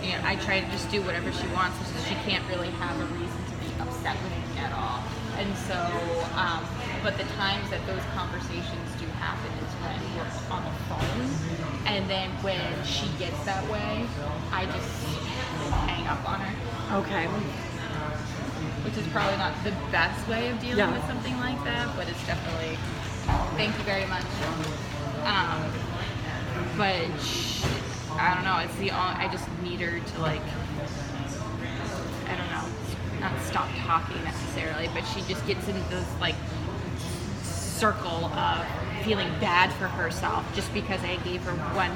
you know, I try to just do whatever she wants, so she can't really have a reason to be upset with me at all. And so, but the times that those conversations do happen is when we're on the phone, and then when she gets that way, I just hang up on her. Okay. Which is probably not the best way of dealing with something like that, but it's definitely, thank you very much. But I don't know, it's the only, I just need her to like, I don't know, not stop talking necessarily, but she just gets into this like circle of feeling bad for herself just because I gave her one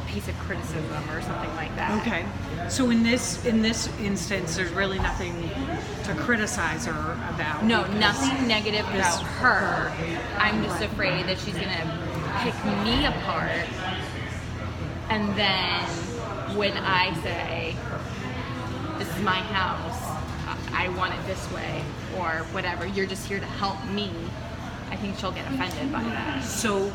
piece of criticism or something like that. Okay. So in this instance, there's really nothing to criticize her about. No, nothing negative about her. I'm just afraid that she's gonna pick me apart, and then when I say, "This is my house, I want it this way," or whatever, you're just here to help me, I think she'll get offended by that. So,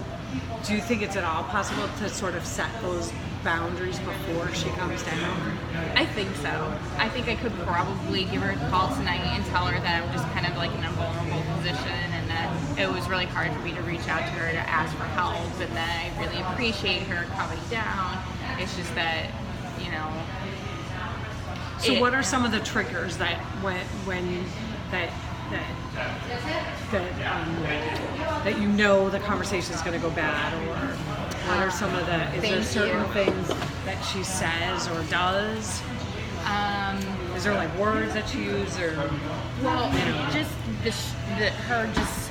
do you think it's at all possible to sort of set those boundaries before she comes down? I think so. I think I could probably give her a call tonight and tell her that I'm just kind of like in a vulnerable position, and that it was really hard for me to reach out to her to ask for help, and that I really appreciate her coming down. It's just that, you know. So what are some of the triggers that that you know the conversation is going to go bad, or what are some of the? Is there certain things that she says or does? Is there like words that you use, or just her just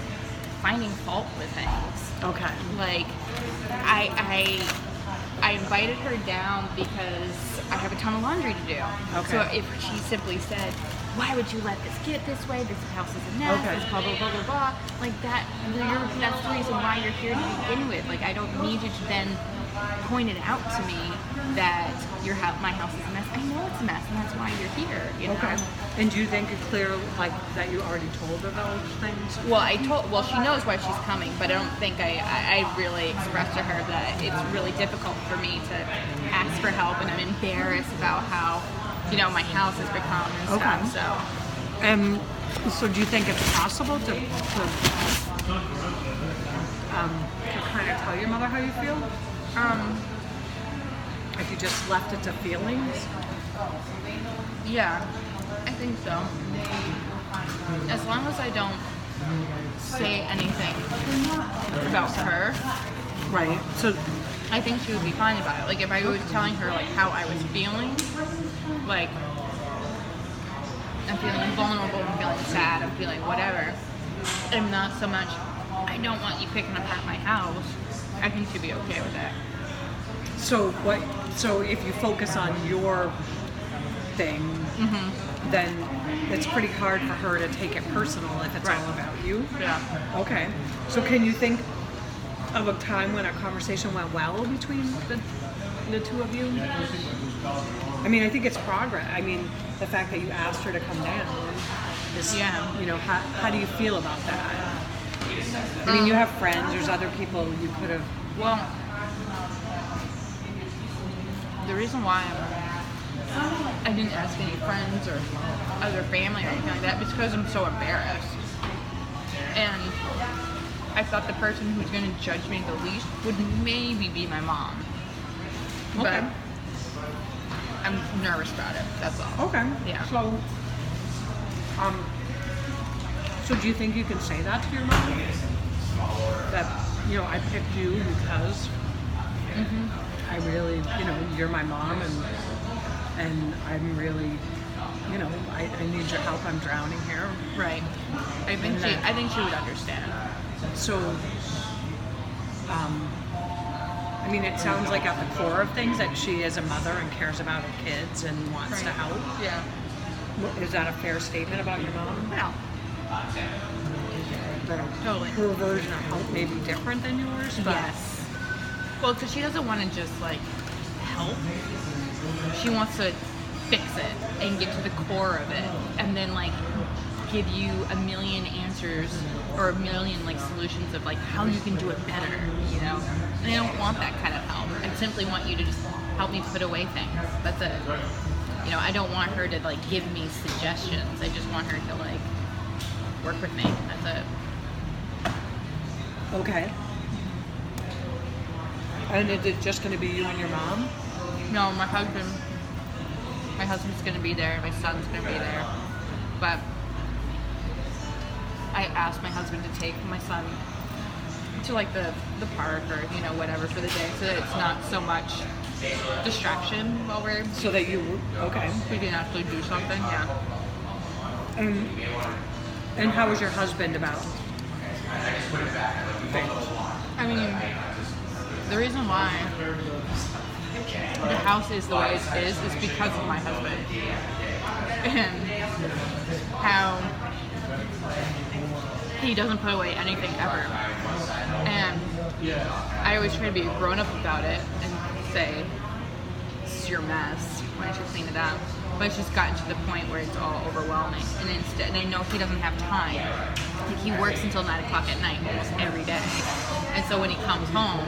finding fault with things. Okay. Like I invited her down because I have a ton of laundry to do. Okay. So if she simply said, "Why would you let this get this way? This house is a mess. Okay. This blah blah blah blah blah," like that. That's the reason why you're here to begin with. Like I don't need you to then point it out to me that my house is a mess. I know it's a mess, and that's why you're here. You know? Okay. And do you think it's clear, like, that you already told her those things? Well, she knows why she's coming, but I don't think I really expressed to her that it's really difficult for me to ask for help, and I'm embarrassed about how, you know, my house has become and stuff. So do you think it's possible to kind of tell your mother how you feel? If you just left it to feelings? Yeah, I think so. As long as I don't say anything about her, Right. So I think she would be fine about it. Like if I was telling her like how I was feeling, like I'm feeling vulnerable, I'm feeling sad, I'm feeling whatever, and not so much, I don't want you picking up at my house, I think she'd be okay with that. So if you focus on your thing, then it's pretty hard for her to take it personal if it's all about you. Yeah. Okay. So can you think of a time when a conversation went well between the two of you? I mean, I think it's progress. I mean, the fact that you asked her to come down is, you know, how do you feel about that? I mean, you have friends, there's other people you could have... Well, the reason why I didn't ask any friends or other family or anything like that is because I'm so embarrassed. And I thought the person who was going to judge me the least would maybe be my mom. Okay. But I'm nervous about it, that's all. Okay. Yeah. So do you think you can say that to your mom? That, you know, I picked you because I really, you know, you're my mom, and I'm really, you know, I need your help. I'm drowning here. Right. I think she would understand. So, I mean, it sounds like at the core of things that she is a mother and cares about her kids and wants to help. Yeah. Is that a fair statement about your mom? Yeah. Totally. Her version of help may be different than yours, but... Yes. Well, because she doesn't want to just, like, help. She wants to fix it and get to the core of it and then, like, give you a million answers or a million, like, solutions of, like, how you can do it better, you know? And I don't want that kind of help. I simply want you to just help me put away things. That's it. You know, I don't want her to like give me suggestions. I just want her to like work with me. That's it. Okay. And is it just going to be you and your mom? No, my husband's gonna be there. My son's gonna be there. But I asked my husband to take my son to like the park or, you know, whatever for the day, so that it's not so much distraction while So that you, okay. we can actually do something. Yeah. And how was your husband about things? I mean, the reason why the house is the way it is because of my husband and how he doesn't put away anything ever. And I always try to be grown up about it and say, "This is your mess. Why don't you clean it up?" But it's just gotten to the point where it's all overwhelming. And I know he doesn't have time. Like, he works until 9 o'clock at night almost every day. And so when he comes home,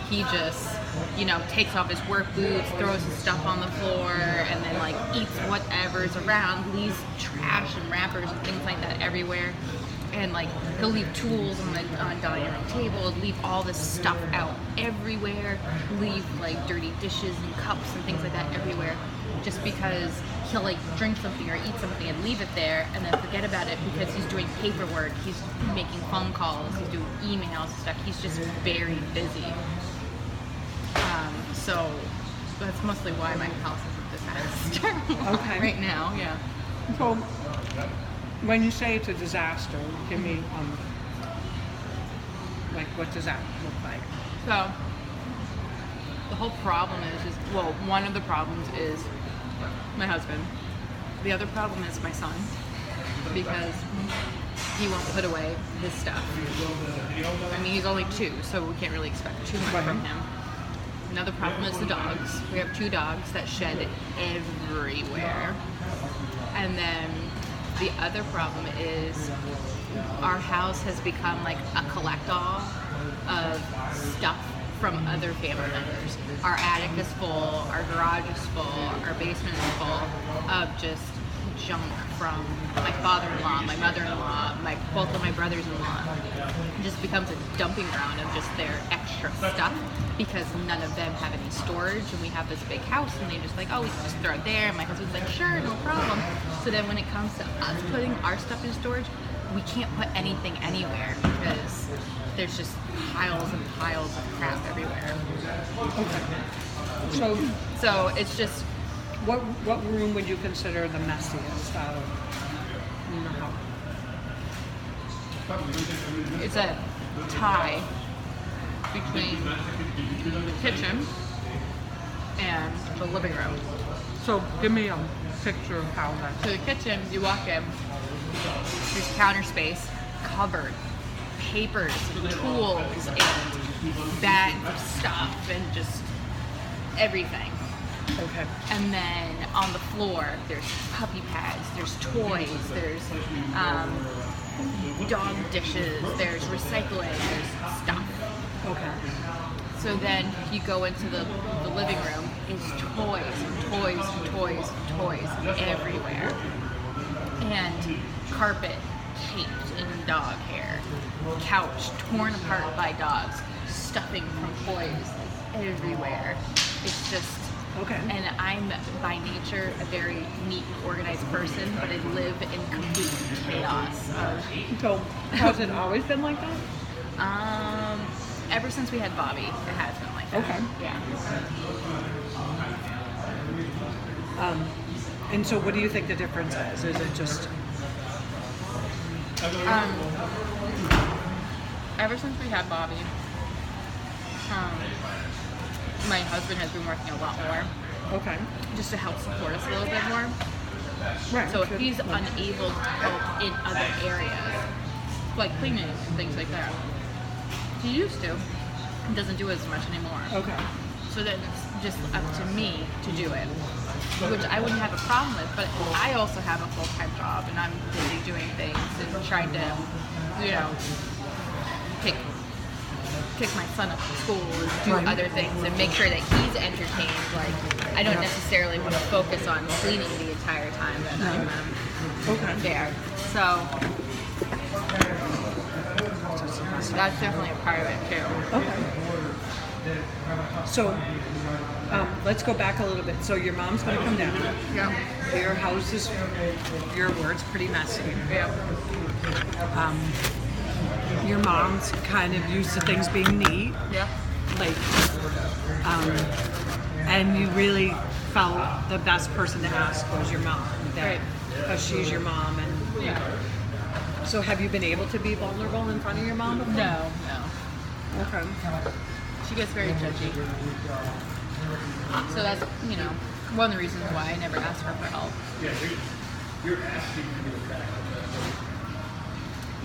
he just, you know, takes off his work boots, throws his stuff on the floor, and then like eats whatever's around, leaves trash and wrappers and things like that everywhere. And like he'll leave tools on the dining room table, leave all this stuff out everywhere, leave like dirty dishes and cups and things like that everywhere, just because he'll like drink something or eat something and leave it there and then forget about it because he's doing paperwork, he's making phone calls, he's doing emails and stuff. He's just very busy. So that's mostly why my house is a disaster. Okay. Right now, yeah. So, when you say it's a disaster, give me, like, what does that look like? So the whole problem is well, one of the problems is my husband. The other problem is my son, because he won't put away his stuff. I mean, he's only 2, so we can't really expect too much from him. Another problem is the dogs. We have 2 dogs that shed everywhere. And then the other problem is our house has become like a collect-all of stuff from other family members. Our attic is full, our garage is full, our basement is full of just junk from my father-in-law, my mother-in-law, both of my brothers-in-law. It just becomes a dumping ground of just their extra stuff because none of them have any storage, and we have this big house and they just like, oh, we can just throw it there, and my husband's like, sure, no problem. So then when it comes to us putting our stuff in storage, we can't put anything anywhere because there's just piles and piles of crap everywhere. Okay. So it's just, what room would you consider the messiest out of the house? it's a tie between the kitchen and the living room. So give me a picture of how that. So the kitchen, you walk in, there's counter space covered, papers and tools and bags of stuff and just everything. Okay. And then on the floor, there's puppy pads, there's toys, there's dog dishes, there's recycling, there's stuff. Okay. So then you go into the living room, it's toys and toys and toys and toys everywhere. And carpet caked in dog hair, couch torn apart by dogs, stuffing from toys everywhere. It's just, Okay. and I'm by nature a very neat, organized person, but I live in complete chaos. So has it always been like that? Ever since we had Bobby, it has been like that. Okay. Yeah. And so what do you think the difference is? Is it just Ever since we had Bobby, my husband has been working a lot more, okay? just to help support us a little bit more. Right. So if he's unable to help in other areas, like cleaning and things like that, he used to, he doesn't do it as much anymore. Okay. So then it's just up to me to do it, which I wouldn't have a problem with, but I also have a full-time job and I'm busy doing things and trying to, you know, take pick my son up from school and do Right. other things and make sure that he's entertained. Like, I don't necessarily want to focus on cleaning the entire time that I'm Okay. there. So that's definitely a part of it too. Okay. So, let's go back a little bit. So your mom's going to come down. Yeah. Your house is, your words, pretty messy. Yeah. Your mom's kind of used to things being neat, Yeah. like, and you really felt the best person to ask was your mom, Right. because she's your mom. And Yeah. so, have you been able to be vulnerable in front of your mom before? No. Okay. She gets very judgy. So that's, one of the reasons why I never ask her for help.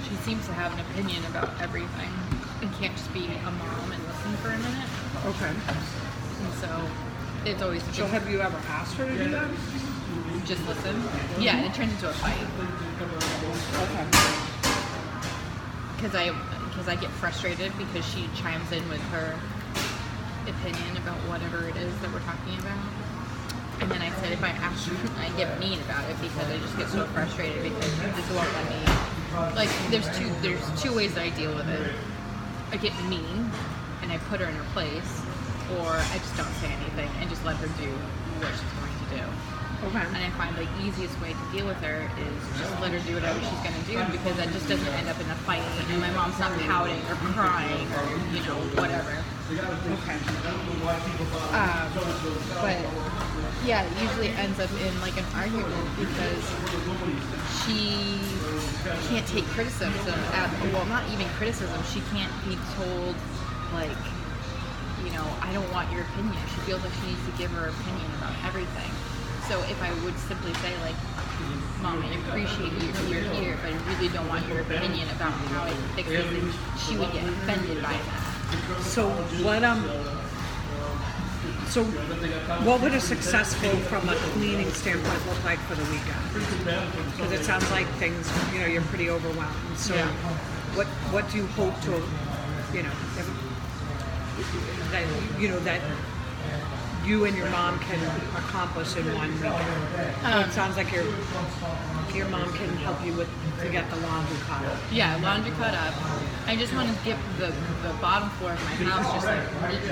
She seems to have an opinion about everything and can't just be a mom and listen for a minute. Okay. And so it's always So, have you ever asked her to do that? just listen. Yeah, and it turns into a fight. Okay. Because I get frustrated because she chimes in with her opinion about whatever it is that we're talking about. And then I said if I ask her, I get mean about it because I just get so frustrated because this won't let me. Like there's two ways that I deal with it. I get mean and I put her in her place, or I just don't say anything and just let her do what she's going to do. Okay. And I find the easiest way to deal with her is just let her do whatever she's going to do because that just doesn't end up in a fight and my mom's not pouting or crying or, whatever. Okay. But yeah, it usually ends up in like an argument because she can't take criticism. Well, not even criticism. She can't be told like, I don't want your opinion. She feels like she needs to give her opinion about everything. So if I would simply say like, Mom, I appreciate you're here, but I really don't want your opinion about how I fix this, then she would get offended by that. What would a successful from a cleaning standpoint look like for the weekend? Because it sounds like things, you're pretty overwhelmed. So Yeah. what do you hope to, that you and your mom can accomplish in one weekend? So it sounds like your mom can help you to get the laundry cut up. Yeah, laundry cut up. I just want to get the bottom floor of my house just like neat.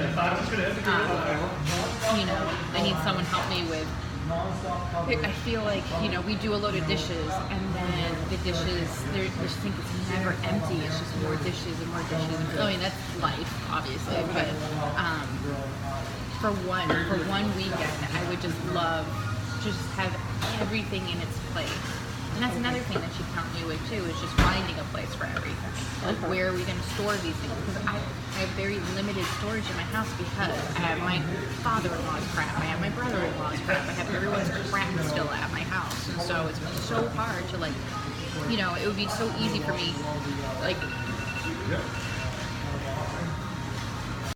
I need someone to help me with. I feel like we do a load of dishes, and then the dishes, the sink is never empty. It's just more dishes and more dishes. I mean that's life, obviously, but for one weekend, I would just love to just have everything in its place. And that's another thing that she can help me with too, is just finding a place for everything. Like where are we going to store these things? Because I have very limited storage in my house because I have my father-in-law's crap, I have my brother-in-law's crap, I have everyone's crap still at my house. And so it's so hard to it would be so easy for me, like